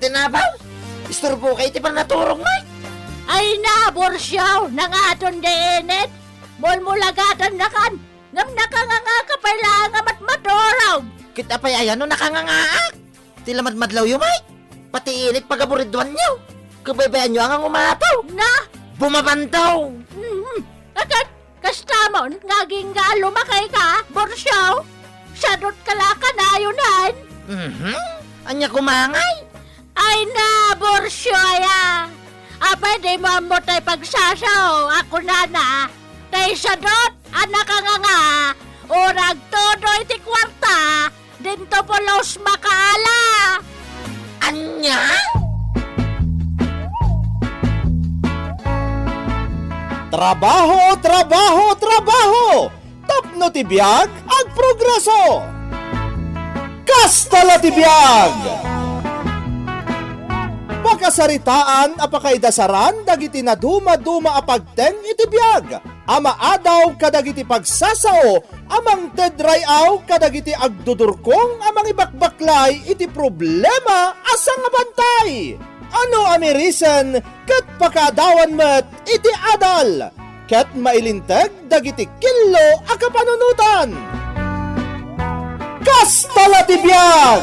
tinabaw. Istorbo kayo ti pa naturong, Mike. Ay na, Borsyaw, nangaton deenet. Mulmulagatan na kan. Ngam nakanganga ka pala nga matmaturaw. Kita pa yayan no nakangangaak. Tilamadmadlaw yung, Mike. Pati init pagaburidwan nyo. Kabaybayan nyo ang umataw. Na, Bumabantaw. agad, kastamon, ngaging nga lumakay ka, Borsyaw. Sadot kalaka na yunan. Anya kumangay. Ay na, Borsyoya. Apay di mo mo tayo pagsasaw. Ako na. Tay sadot, anak ka nga. Urag todo iti kwarta. Dinto po los makaala. Anya? Trabaho, trabaho, trabaho! Tapno ti biag, ag progreso! Kastala ti biag! Pakasaritaan apakaidasaran dagiti na duma-duma apagteng iti biag. Ama adaw kadagiti pagsasao, amang tedrayaw kadagiti agdudurkong amang ibakbaklay iti problema asang abantay. Ano amirisan kat pakadawan met iti adal, kat mailinteg dagiti kilo a kapanunutan. Kastala ti biag!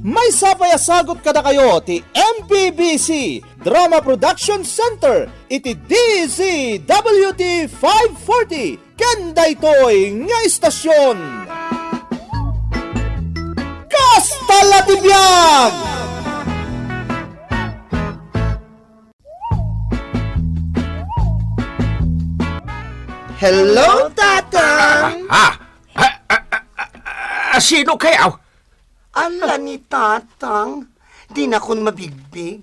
May sapayasagot kada kayo ti MPBC Drama Production Center iti DZWT 540 ken daytoy nga istasyon. Kastala ti biag! Hello, Tatang! Sino kayo? Ala ni Tatang, di na kon mabigbig.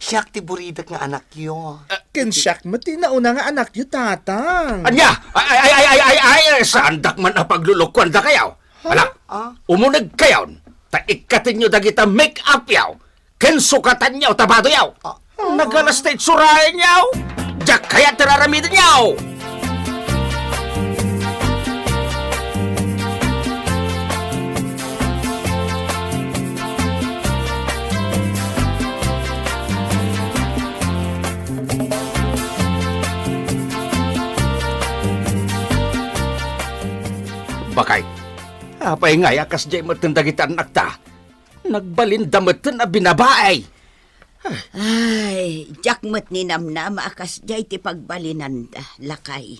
Siyak ti buridak nga anak yo. Kensiak mo tinauna nga anak yu, Tatang. Anya? Ay, saan dak man ang paglulukwan da kayo? Ala, umunag kayo. Taikatin nyo dagita make-up yaw. Kensukatan yaw, tabado yaw. Nagalastate surayan yaw. Diyak kaya tiraramidin yaw. Bakay, apay nga yakas jay matendagitan nakta. Nagbalindamatan na binabaay. Ay, jakmat ni namnam akas jay ti pagbalinanda, lakay.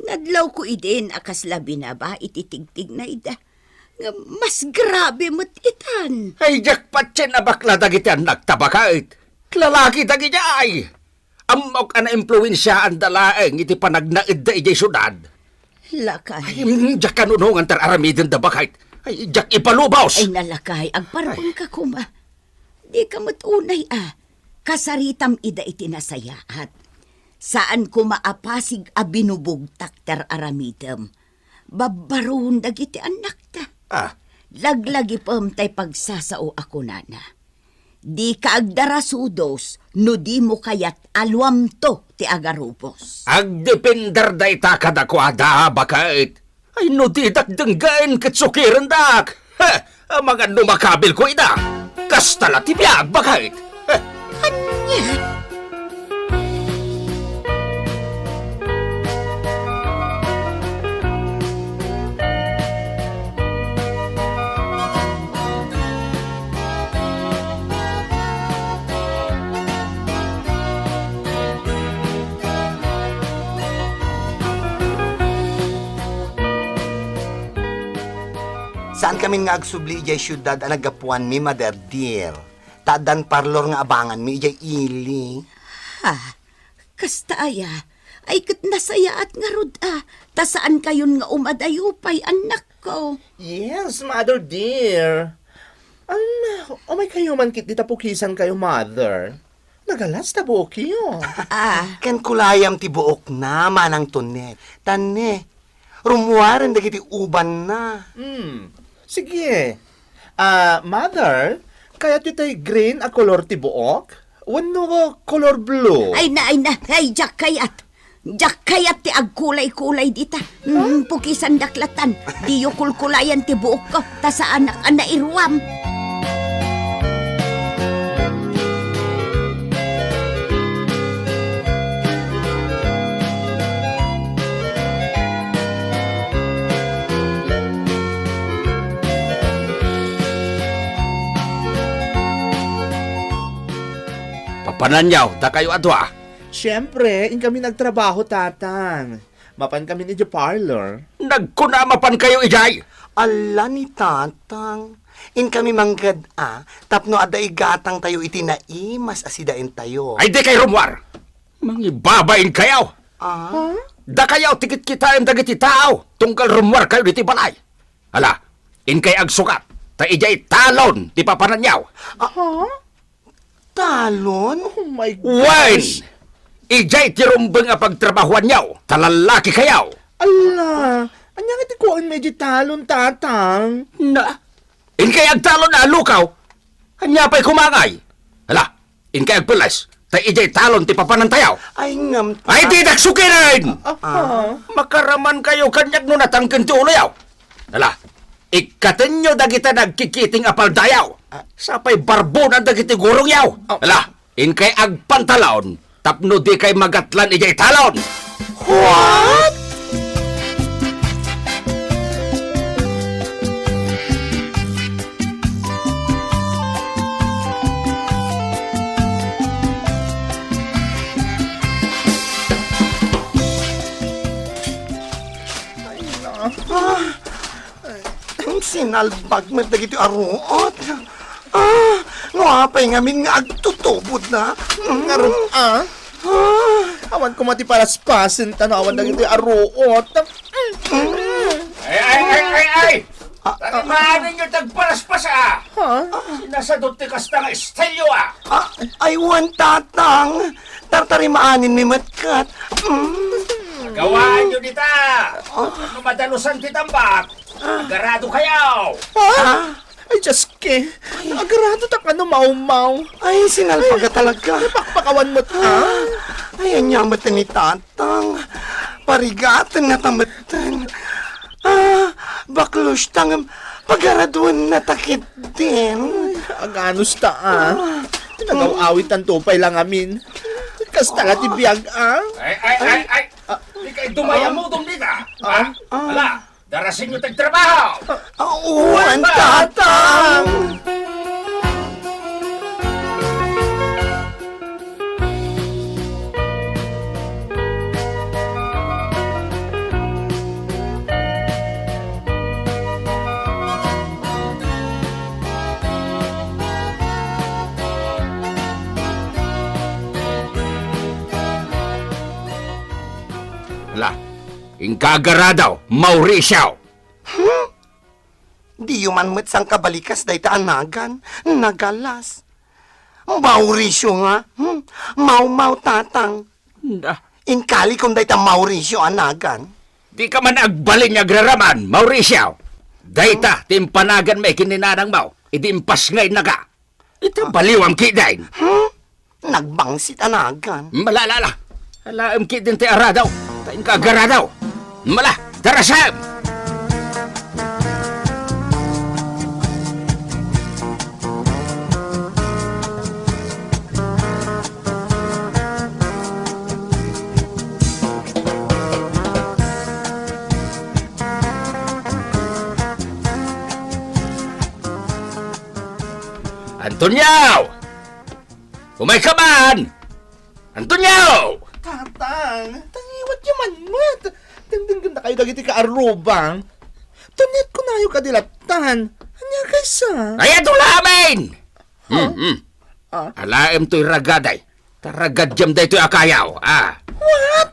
Nadlaw ko idin akas labi na ba ititigtig na ida. Nga mas grabe mat itan. Ay, jakpat siya na bakla dagitan nagtabakait. Lalaki dagi niya ay. Amok ana impluensya ang dalaeng iti panagnaid da ijay syudad. Lakay. Ay, jak kanunungan tar aramidin da bakait. Ay, jak ipalubaws. Ay nalakay, agparbang ka kuma. Di ka matunay kasaritam ida iti nasayaat. Saan ko maapasig a binubugtak tar aramidem. Babaroon dagiti anak ta. Laglagi pam tay pagsasao ako nana. Di ka agdarasudos, no di mo kayat alwam to ti agarupos. Agdepender da ita kadakwada bakait. Ay, no di dakdenggain katsukiran dak. Mga numakabil ko ida. Kastala tibiyag bakait. Anya? Saan kami nga agsubli ijay syudad ang nagapuan mi, mother dear? Tadan parlor nga abangan mi ijay ili. Kasta aya, ay kat nasaya at nga rod ta saan kayon nga umadayupay anak ko. Yes, mother dear. May kayo man kit dita pukisan kayo, mother. Nagalas ta bukiyo. Ken kulayam ti buok na manang tunne. Tanne, rumuwaran dagiti uban na. Sige. Mother, kaya titay green a kolor ti buok? Wano ko kolor blue? Ay na, ay jak kayat. Jak kayat ti agkulay-kulay dita. Pukisan daklatan. Di yu kulkulayan ti buok ko. Ta sa anak ana irwam. Pananyaw, da kayo adwa. Siyempre, in kami nagtrabaho, tatang. Mapan kami ni the parlor. Nagkunamapan kayo, ijay. Ala ni tatang. In kami manggad tapno ada igatang tayo itinaimas asidain tayo. Ay di kay Rumwar. Mangibabain kayo. Ah? Da kayo, tikit kita yung dagiti tao. Tungkal Rumwar kayo di balay. Hala, in kay agsukat. Ta ijay talon, di papananyaw. Talon? Oh my Wine! Ijay tirumbeng nga pagtrabahuan niyaw. Talalaki kayaw. Ala, anyang iti ko ang medyo talon, tatang. Na, in kay agtalon na lukaw. Hanya pa'y kumangay. Hala, in kay agpulas. Ta ijay talon ti papanantayaw. Ay ngam Ay di daksukirin! Ah, Makaraman kayo kanyag no natangkin ti ulayaw. Hala, ikatin nyo dagita nagkikiting apaldayaw. Sapay barbo na dagiti gurong yaw. Hala, in kay agpantalaon, tapno di kay magatlan ijay talon. What? Ang sinalbag mo dagiti aruot. Nga pa'y ngamin nga agtutubod na. ngaron, awan ko mati palaspasin, tanawan na ito aruot. Ay! Tanimanin nyo tagpalaspas Ha? Sinasadot ti kasta nga estelyo Ay, wan tatang. Tartarimaanin mi matkat. Gawaan nyo dita! Ano madalusan ti tambak? Agarado kayaw! Ay, just ke. Agarado ta ka no, mau-mau. Ay, sinalpaga talaga. Pakpakawan mo Ay, anyamatan ni tatang. Parigatan na tamatan. Baklos tang pagaraduan na takit din. Aganos ta, Nagaw-awit ang tupay lang amin. Kasta nga tibiyag, Ay! Di kayo dumaya mo dum dita! Hala! Darasin nyo tagtrabaho! Uwan, tatang! Hala! Ingkagara daw! Mauritiaw! Di yuman met sang kabalikas day taanagan. Nagalas. Mauricio nga. Mau-mau tatang. Inkali kung day ta Mauricio anagan. Di ka man agbalin agraraman, Mauritiaw! Dayta, timpanagan may kininanang mau, idimpas ngay naga. Ito baliwang kidain. Nagbangsit anagan. Malalala. Alaam kidin ti aradaw. Tain ka agaradaw. Mala, darasam! Antonio! Umay ka man! Antonio! Tatang, tangiwat yaman mo. Tingting na kayo dagiti ka arubang. Tunit ko na yung kadilatan. Anya kaysa? Ay, ito lamin! Alaem to'y ragaday. Taragadyam day to'y akayaw. What?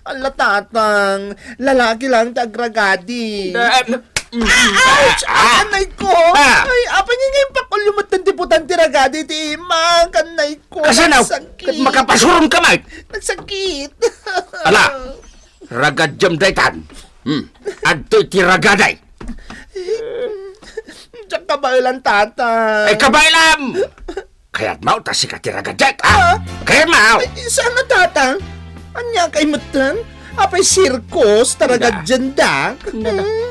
Ala, tatang. Lalaki lang tagragadi. Ouch! Kanay ko! Ay, apa niya ngayon pakulyumot ng tiputan tiragadi ti ima. Kanay ko. Kasanaw, Nagsakit. kat makapasurum ka, Mike. Nagsakit. Ala, ragadyam day tan. At to'y tiragaday. Diyak ka ba ilang tatang? Ay, kabaylam! Kaya't mau, tas ka tiragadyat, Kaya't mau! Ay, sana tatang? Anya kay mutan? Apay sirkos, taraga dyan da.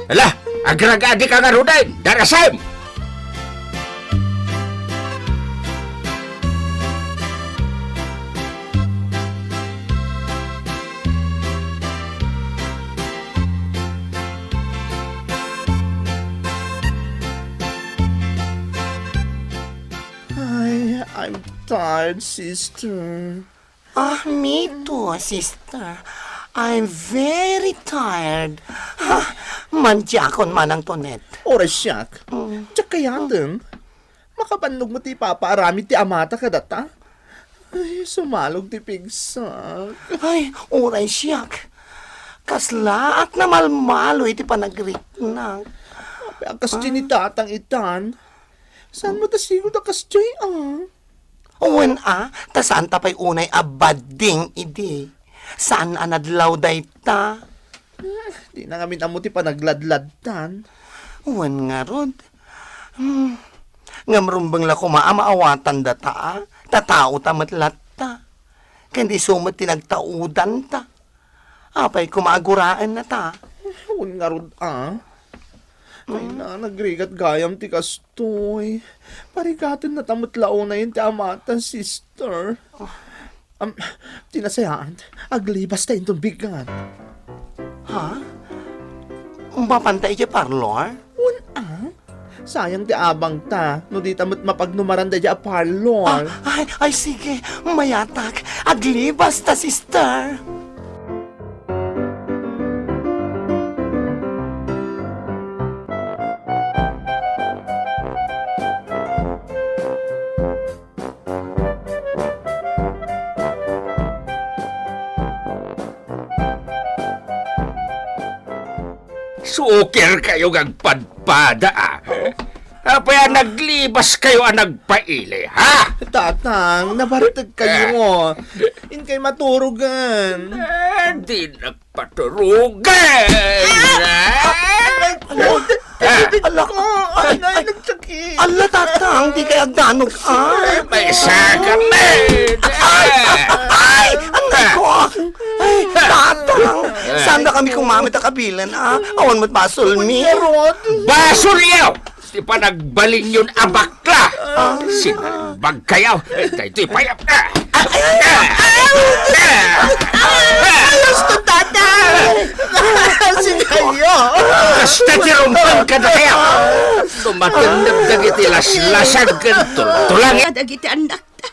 Ala, agragadi ka nga ruday. Darasam! Ay, I'm tired, sister. Me too, sister. I'm very tired. Manjakon man ang tonet. Oras siyak. Tsaka yatang. Makapanlog mo ti papaarami ti amata ka data. Ay, sumalog ti pigsak. Ay, oray siyak. Kaslaak na malmalo iti panagritnag. Akas ni tatang itan. Saan mo tasigo da kasjay Uwan tasaan tapay unay abading idi. Saan anadlaw day ta? Di na ngamin amo ti panagladladtan. Uwan nga rod. Ngamrumbang la maawatan data. Tatao tamatlat ta. Kandi sumat tinagtaudan ta. Apay kumaaguraan na ta. Uwan nga rod Ay na, nagrigat gayam ti kastoy. Parikatin na tamutlao na yun ti amata, sister. Tinasayaan, aglibas tayo itong bigat. Ha? Mapantay ti parlor? Sayang ti abang ta, no di tamot mapagnumaran da a parlor. Ay, sige, mayatak. Aglibas ta, sister. Sukir kayo gagpadpada Apaya naglibas kayo ang nagpaili, ha? Tatang, nabaritag kayo. In kay maturugan. Di nagpaturugan! Alak ko, ay, nagsakit. Ala, tatang, di kaya danog, May sakamen! Ay, anay ko. Ay, tatang. Saan na kami kumamit ang kabilan, Awan mo't basulmi. Basol yaw! Di pa nagbaling yun abakla! Sinalbag kayaw! Ito'y payap na! Gusto tata! Nakasin kayo! Basta tirumpang ka na kayaw! Tumatindab na itilas-lasag ka tulang Kadagiti anak ta.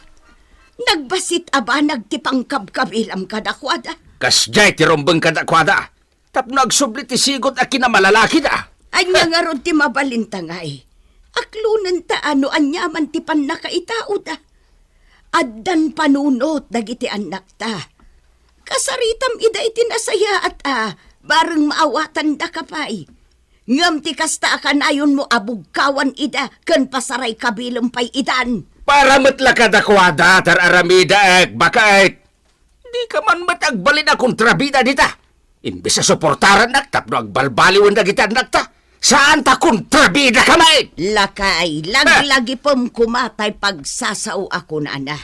Nagbasit aba nagtipangkab-kabilam kadakwada. Kasjay tirumpang ka na kwada! Tap nagsublit isigot a kinamalalaki na! Anya nga ron ti mabalintangay. Aklunan ta ano anyaman ti pan nakaitao ta. Addan panunot dagiti anak ta. Kasaritam ida iti nasaya at bareng maawatan da kapay. Ngam ti kasta akan ayon mo abugkawan ida ken pasaray kabilem pay idan. Para matlakad akwada tar aramida bakait. Di ka man matagbalin a kontrabida dita. Imbes sa suportaran naktap no agbalbaliwan na kita nakta. Saan ta kontrabida kamay? Lakay, laglagi pom kumatay pagsasaw ako na na.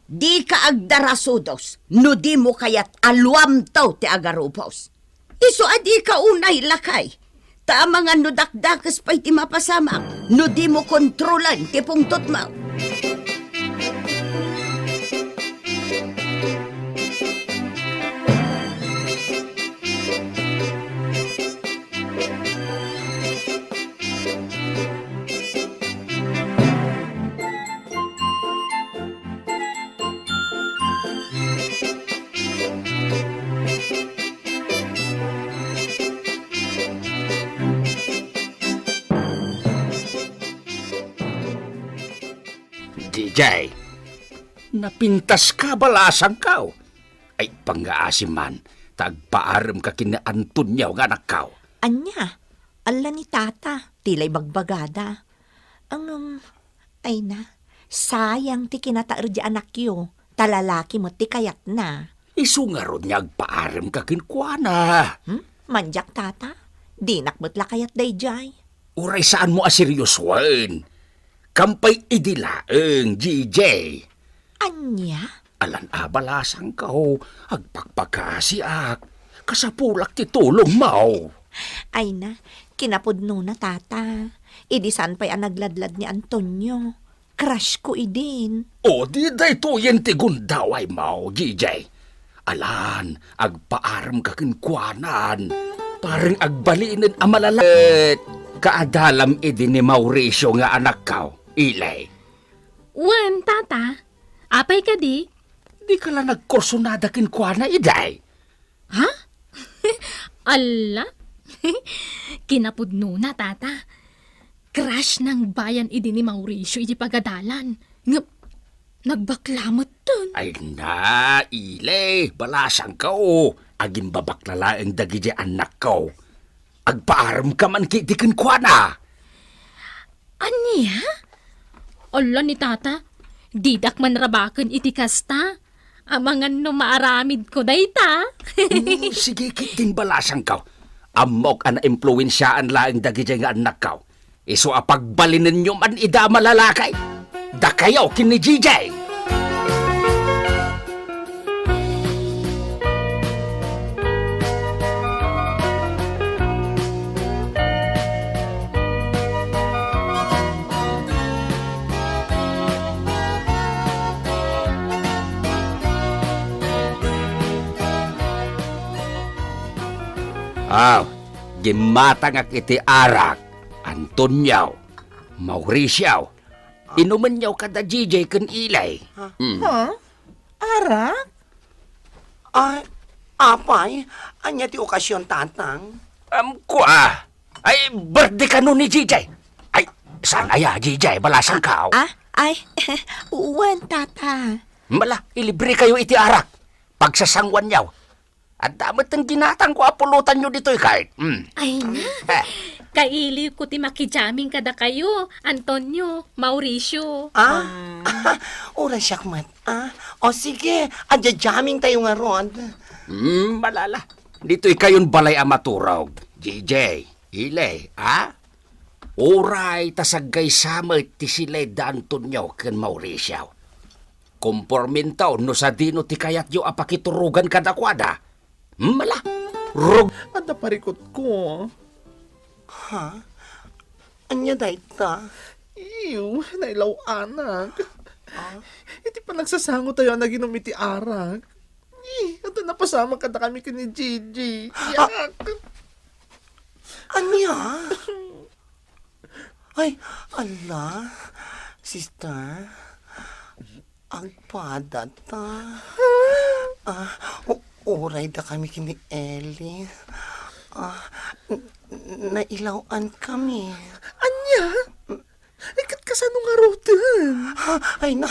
Di ka agdarasudos, no di mo kayat alwam taw ti agarupos. Iso adi ka unay lakay. Ta mga nudakdakas pa'y ti mapasamak, no di mo kontrolan ti pungtot mo. DJ, napintas ka balasang kao. Ay pangaasim man, tagpaaram ka kina Antonio nga nakaw. Anya, ala ni tata, tilay bagbagada. Ay na, sayang ti kinataer di anak yo, talalaki mo ti kayat na. Isungarod niya agpaaram ka kinkwana. Manjak tata, di nakbutla kayat dayjay. Uray saan mo aseryoswan? Kampay idilaeng, GJ. Anya? Alan abalasang kao, agpagpakasiak. Kasapulak ti tulong mau. Ay na, kinapudno na tata. Idisan pa'y ang nagladlad ni Antonio. Crush ko idin. O di dayto yen ti gundaway mau, GJ. Alan, agpaaram ka kinkwanan. Paring agbaliinin amalalat. Kaadalam idin ni Mauricio nga anak kao. Ilay. Wen, tata. Apay ka di? Di ka lang nagkursunada kinkwana, iday. Ha? Ala? Kinapudno na, tata. Crush ng bayan idi ni Mauricio iti pagadalan. Nagbaklamot dun. Ay na, ile, balasang ka o. Aging babaklalaeng dagi di anak ko. Agpaaram ka man kiti kinkwana. Aniya? Ala ni tata, didak man rabakan iti kasta. Amangan no maaramid ko dayta. Sige, kiting balasang ka. Amok ang impluensyaan laeng dagi di nga anak ko. Iso apagbalinin nyo man ida malalakay. Da kayo kini JJ. Gimatang ak iti arak, Antonio, Mauricio, inuman niyaw kada JJ kan ilay. Ha? Arak? Ay, apay, anya ti okasyon, tatang. Kwa, ay, birthday ka nun ni JJ. Ay, saan aya JJ, balasang ka. Ay, uwan, tata. Mala, ilibre kayo iti arak. Pagsasangwan niyaw. At damat ang ginatang ko apulutan nyo dito'y kahit. Ay na. Kaili ko ti makijaming kada kayo, Antonio, Mauricio. Oras siyak mat. O sige, adya-jamming tayo nga ron. Malala. Dito'y kayon balay amaturog. JJ, Ile, Oray, tasagay samay ti silay da Antonio ken Mauricio. Kompormintaw no sa dino ti kayat yo apakiturugan kadakwada. Mala, rog. Anda parikot ko. Anya dayta? Iyo, nailaw anak. Iti pa nagsasango tayo na ginom iti arak. Ito napasama kada kami kini Gigi. Yak. Anya? Ay, ala. Sister, agpada ta. Oray da kami kini Ellie. Nailawan kami. Anya? Ikat ka sa nung arutan. Ay na,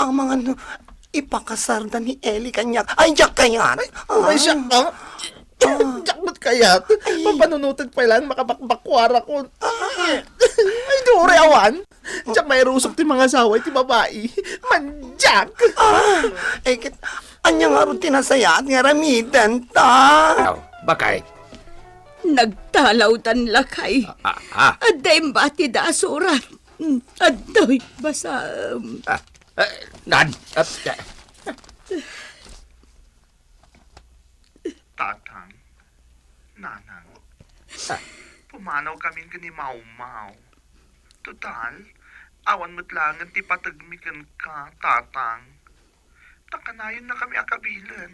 ang mga ipakasarda ni Ellie kanya. Ay, jak kaya. Ay, siya ka. Jakmat kayat. Mapanunutag pa ilan, makabakbakwara ko. Ay, di oray awan. Diyak may rusok ti mga saway ti babae. Manjak. Anya nga rin tinasayat nga ramidan ta. Bakay? Nagtalaw tan lakay. Aday mbati da asura. Aday basa. Nan. Tatang, nanang, pumanaw kami ni Mau-Mau. Total, awan mo't langan ti patagmikan ka, tatang. Takanayon na kami akabilan.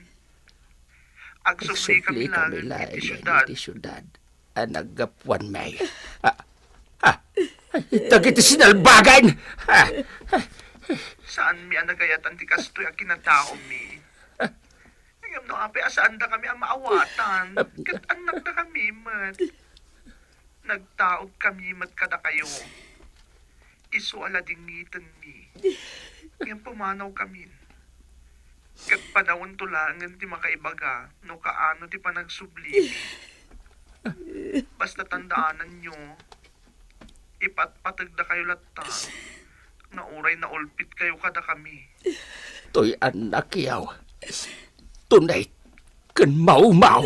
Agsupli kami langan iti syudad. Anagapuan may. Tagiti sinalbagan. Saan mi anagayatan ti kastoy ang kinatao mi? Ngam no ape asaan da kami ang maawatan. Kat anak da kami mat. Nagtaog kami mat kada kayo. Isu ala dingitan mi. Ngam pumanaw kami. Kat panawon tulangan ti makaibaga no kaano ti panagsubli. Basta tandaanan nyo, ipatpatag da kayo latta. Nauray na ulpit kayo kada kami. To'y anak yaw. Tunay kan mau-mau.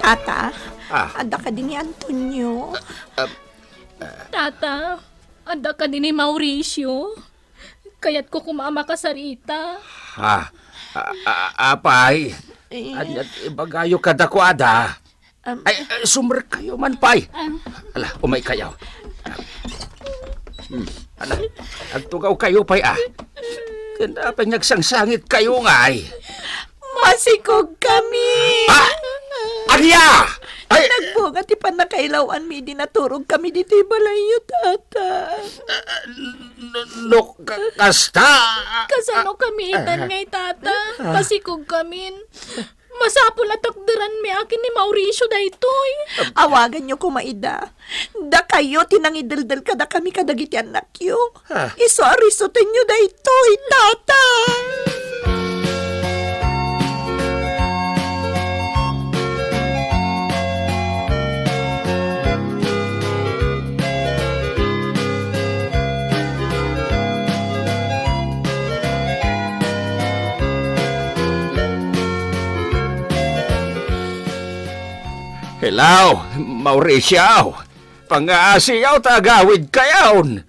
Tata, ada ka din ni Antonio. Tata, Anda ka din ni Mauricio. Kaya't ko kumama ka sa Rita. Apay. Anyat ibagayo kadakwada. Sumber kayo man, pay. Ala, umay kayo. Ala, agtugaw kayo, pay, Kenapa nagsangsangit kayo ngay? Masikog kami! Arya! Ay, Nagbunga ti panakailawan mi dinaturog kami dito balayo, tata. kasta. Kasano kami itan ngay tata. Pasikog kamin. Masapul at takderan mi akin ni Mauricio daytoy. Awagan nyo kumaida. Da kayo tinangidaldal kada kami kadagiti anak yo. Iso-arisotin nyo daytoy, tata. Hello, Mauricio. Pangaasiyaw tagawid kayaon.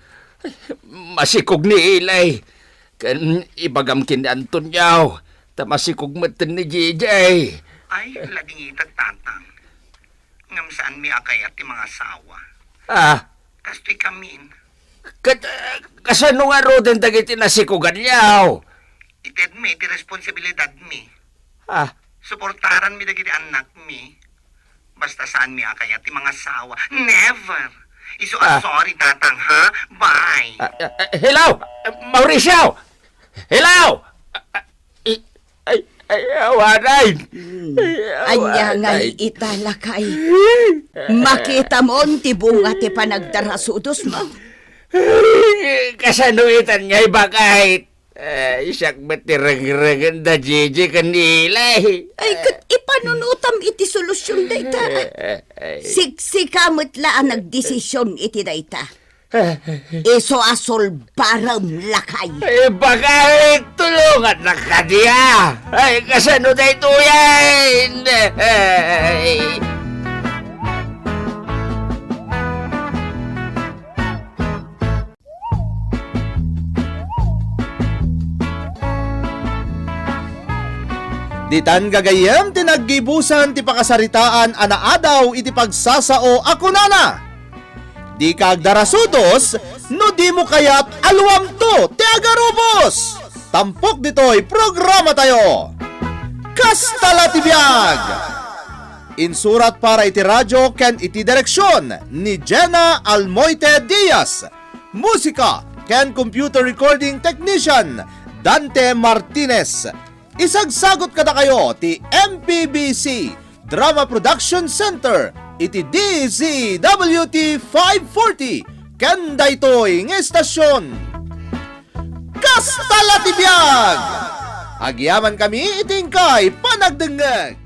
Masikog ni Ilay. Kan ibagam kin Antonio. Tamasikog matan ni JJ. Ay, ladingitag tatang. Ngam saan mi akayat ti mga sawa. Kastoy kamin. Kasano nga ro din dagiti nasikugan yaw? Ited mi, ti responsibilidad mi. Ah, Suportaran mi dagiti anak mi. Basta saan mi akayat ti mga sawa. Never! Iso sorry, tatang, ha? Bye! hello, Mauricio! Hello! Awaray! Anya nga italakay. Makita mo ti bunga ti panagdarasudos mo. Kasanuitan nga'y bakit? Isak ba't tirag-ragan da JJ kanila Ay, kat ipanunutam iti solusyon dayta. Siksikamot laan nagdesisyon iti dayta. Iso asol baram lakay. Bakit tulungan na kadiya? Ay, kasano da ito yan? Ditan gagayem tinaggibusan ti pakasaritaan anaadaw iti pagsasao ako nana. Di kagdarasudos no di mo kayat alwam to ti agarubos. Tampok ditoy programa tayo. Kastala ti biag. Insurat para iti radyo ken iti direksyon ni Jenna Almoite Diaz. Musika ken computer recording technician Dante Martinez. Isagsagot kada kayo ti MPBC Drama Production Center iti DZWT 540 ken daytoy nga estasyon. Kastala ti biag! Agyaman kami iting kay panagdengeg.